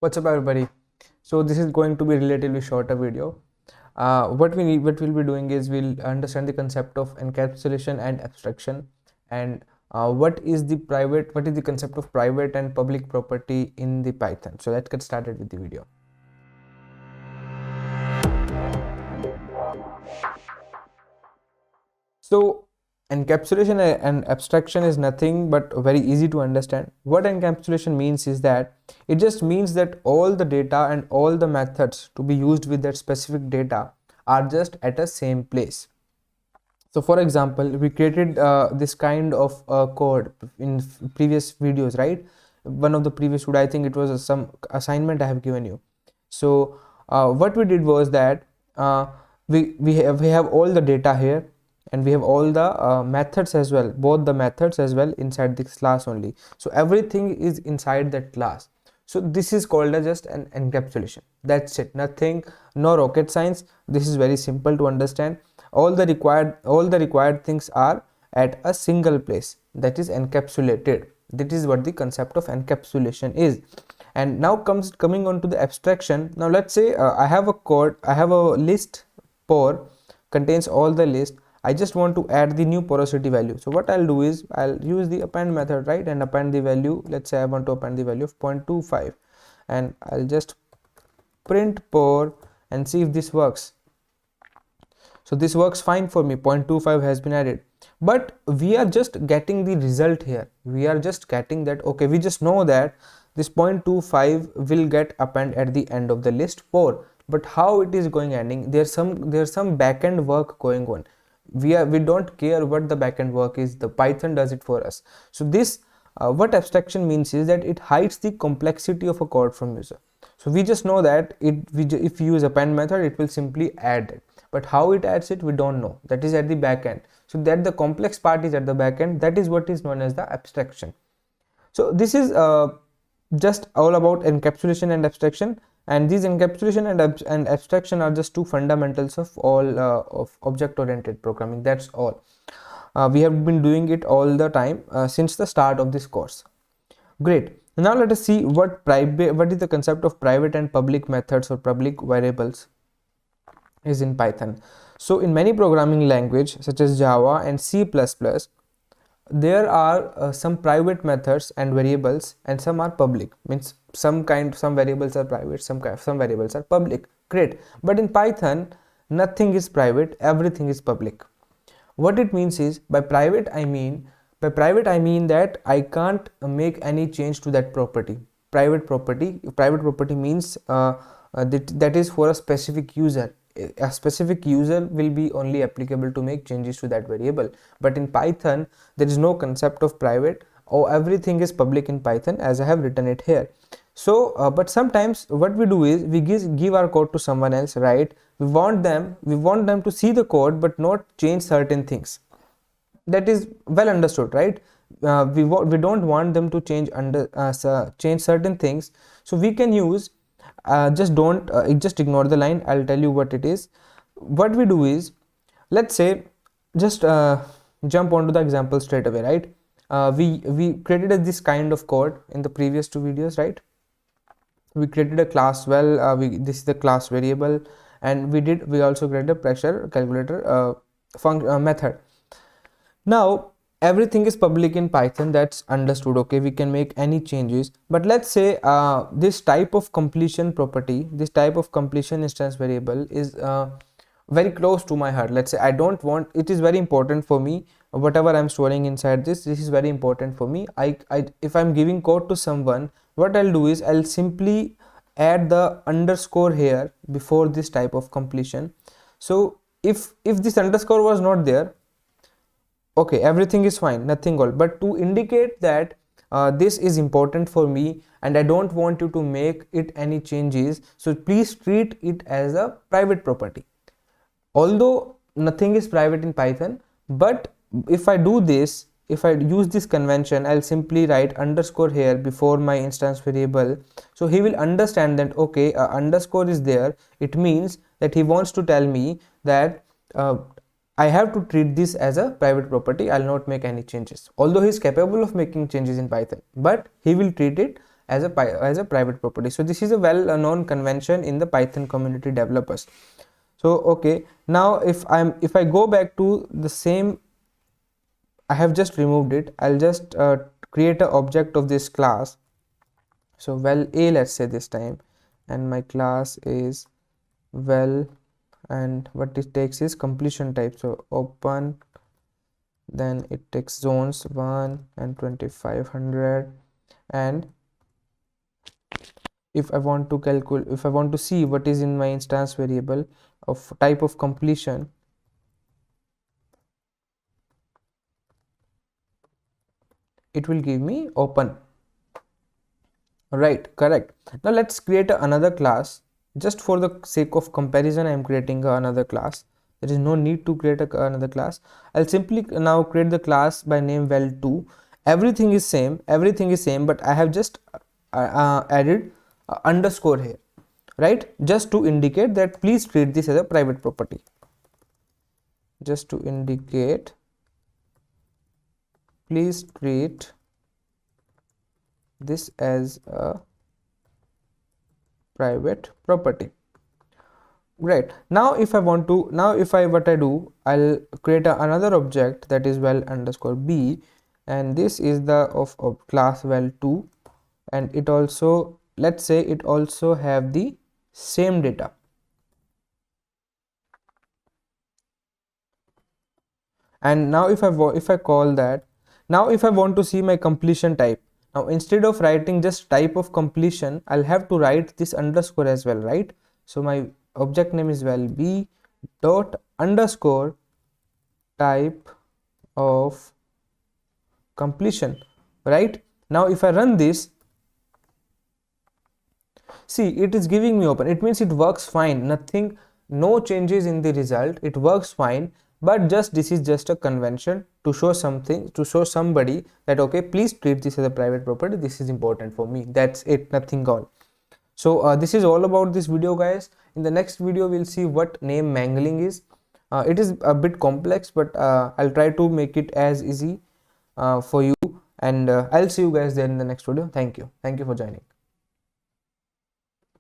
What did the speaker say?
What's up, everybody? So this is going to be relatively shorter video. What we'll be doing is we'll understand the concept of encapsulation and abstraction, and what is the concept of private and public property in the Python. So let's get started with the video. So encapsulation and abstraction is nothing but very easy to understand. What encapsulation means is that it just means that all the data and all the methods to be used with that specific data are just at a same place. So for example, we created this kind of code in previous videos, right? One of the previous video, I think it was some assignment I have given you. So what we did was that we have all the data here, and we have all the methods as well, both the methods as well inside this class only. So everything is inside that class. So this is called as just an encapsulation. That's it, nothing, no rocket science. This is very simple to understand. All the required things are at a single place, that is encapsulated. That is what the concept of encapsulation is. And now coming on to the abstraction. Now let's say I have a list. Por contains all the list. I just want to add the new porosity value. So what I'll do is I'll use the append method, right, and append the value. Let's say I want to append the value of 0.25, and I'll just print por and see if this works. So this works fine for me. 0.25 has been added, but we are just getting the result here. We are just getting that, okay, we just know that this 0.25 will get append at the end of the list por, but how it is going ending, there's some backend work going on. We don't care what the backend work is, the Python does it for us. So this what abstraction means is that it hides the complexity of a code from user. So we just know that if we use append method, it will simply add it, but how it adds it we don't know. That is at the back end. So that the complex part is at the back end. That is what is known as the abstraction. So this is just all about encapsulation and abstraction, and these encapsulation and abstraction are just two fundamentals of all of object oriented programming. That's all. We have been doing it all the time since the start of this course. Great. Now let us see what is the concept of private and public methods or public variables is in Python. So in many programming language such as Java and C++, there are some private methods and variables, and some are public. Means some variables are private, some variables are public. Great. But in Python, nothing is private, everything is public. What it means is, by private I mean that I can't make any change to that property. Private property means that is for a specific user. A specific user will be only applicable to make changes to that variable. But in Python, there is no concept of private, or everything is public in Python, as I have written it here. So but sometimes what we do is we give our code to someone else, right? We want them to see the code but not change certain things. That is well understood, right? We don't want them to change certain things. So we can use just ignore the line. I'll tell you what it is. What we do is, let's say, just jump onto the example straight away, right? We created this kind of code in the previous two videos, right? We created a class. This is the class variable, and we also created a pressure calculator method. Now everything is public in Python, that's understood. Okay, we can make any changes. But let's say this type of completion property, this type of completion instance variable is very close to my heart. Let's say I don't want, it is very important for me, whatever I'm storing inside this is very important for me. If I'm giving code to someone, what I'll do is I'll simply add the underscore here before this type of completion. So if this underscore was not there, okay, everything is fine, nothing all. But to indicate that this is important for me and I don't want you to make it any changes, so please treat it as a private property. Although nothing is private in Python, but if I do this, if I use this convention, I'll simply write underscore here before my instance variable. So he will understand that, okay, underscore is there. It means that he wants to tell me that I have to treat this as a private property. I'll not make any changes. Although he is capable of making changes in Python, but he will treat it as a private property. So this is a well known convention in the Python community developers. So okay, now if I go back to the same, I have just removed it. I'll just create an object of this class. So well a, let's say this time, and my class is well, and what it takes is completion type. So open, then it takes zones 1 and 2500, and if I want to calculate, if I want to see what is in my instance variable of type of completion, it will give me open. Right, correct. Now let's create another class. Just for the sake of comparison, I am creating another class. There is no need to create another class. I'll simply now create the class by name val2. Everything is same, but I have just added underscore here, right? Just to indicate that please treat this as a private property. Just to indicate, please treat this as a private property. Right, now if I want to, what I do, I'll create another object that is val underscore b, and this is the of class val2, and it also, let's say it also have the same data. And now if I call that, now if I want to see my completion type, now instead of writing just type of completion, I'll have to write this underscore as well, right? So my object name is val b dot underscore type of completion, right? Now if I run this, see, it is giving me open. It means it works fine, nothing, no changes in the result, it works fine. But just this is just a convention to show something, to show somebody that okay, please treat this as a private property, this is important for me. That's it, nothing all. So this is all about this video, guys. In the next video we'll see what name mangling is. It is a bit complex, but I'll try to make it as easy for you, and I'll see you guys there in the next video. Thank you for joining.